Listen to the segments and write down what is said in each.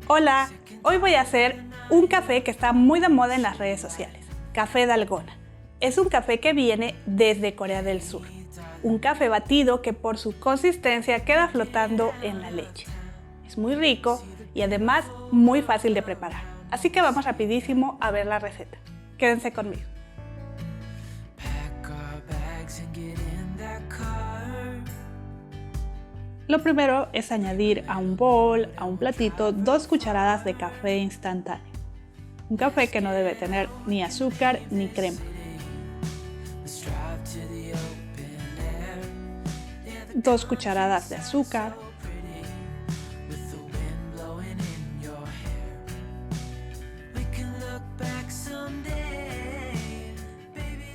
Hola, hoy voy a hacer un café que está muy de moda en las redes sociales, café dalgona. Es un café que viene desde Corea del Sur. Un café batido que por su consistencia queda flotando en la leche. Es muy rico y además muy fácil de preparar. Así que vamos rapidísimo a ver la receta. Quédense conmigo. Lo primero es añadir a un bol, a un platito, 2 cucharadas de café instantáneo. Un café que no debe tener ni azúcar ni crema. 2 cucharadas de azúcar.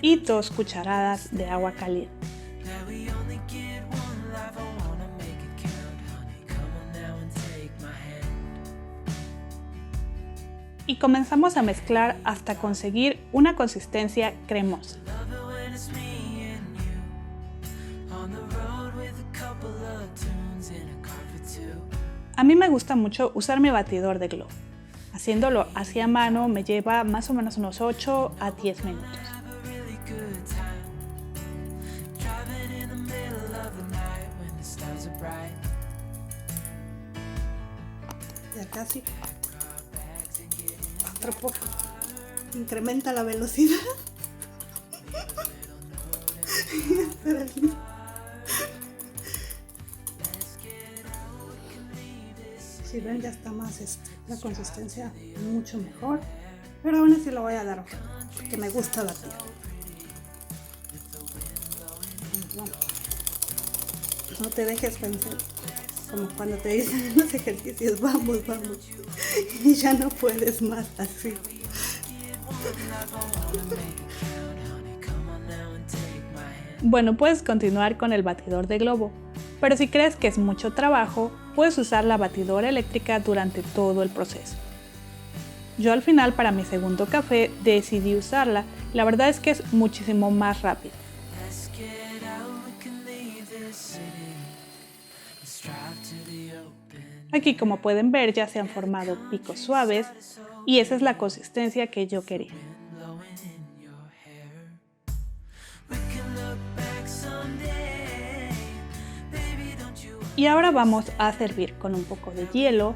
Y 2 cucharadas de agua caliente. Y comenzamos a mezclar hasta conseguir una consistencia cremosa. A mí me gusta mucho usar mi batidor de globo. Haciéndolo así a mano me lleva más o menos unos 8 a 10 minutos. Ya casi. Otro poco. Incrementa la velocidad. Si ven, ya está más la consistencia mucho mejor. Pero aún así lo voy a dar porque me gusta batir. Bueno, no te dejes pensar como cuando te dicen en los ejercicios, vamos, y ya no puedes más así. Bueno, puedes continuar con el batidor de globo, pero si crees que es mucho trabajo, puedes usar la batidora eléctrica durante todo el proceso. Yo al final para mi segundo café decidí usarla, la verdad es que es muchísimo más rápido. Aquí, como pueden ver, ya se han formado picos suaves y esa es la consistencia que yo quería. Y ahora vamos a servir con un poco de hielo,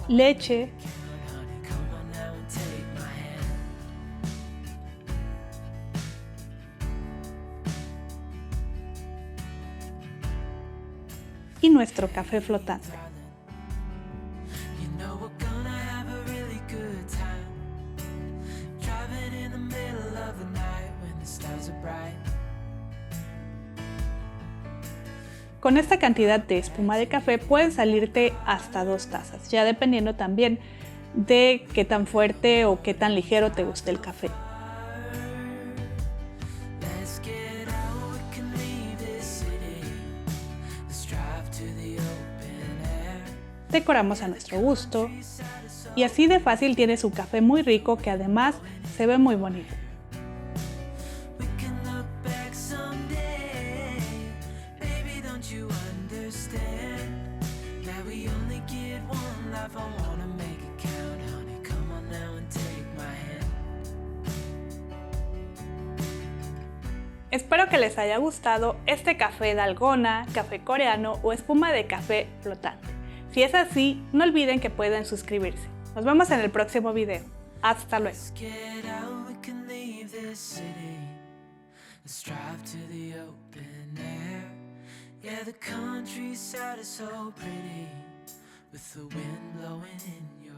leche y nuestro café flotante. Con esta cantidad de espuma de café pueden salirte hasta 2 tazas, ya dependiendo también de qué tan fuerte o qué tan ligero te guste el café. Decoramos a nuestro gusto y así de fácil tienes un café muy rico que además se ve muy bonito. Espero que les haya gustado este café dalgona, café coreano o espuma de café flotante. Si es así, no olviden que pueden suscribirse. Nos vemos en el próximo video. Hasta luego. Yeah, the countryside is so pretty with the wind blowing in your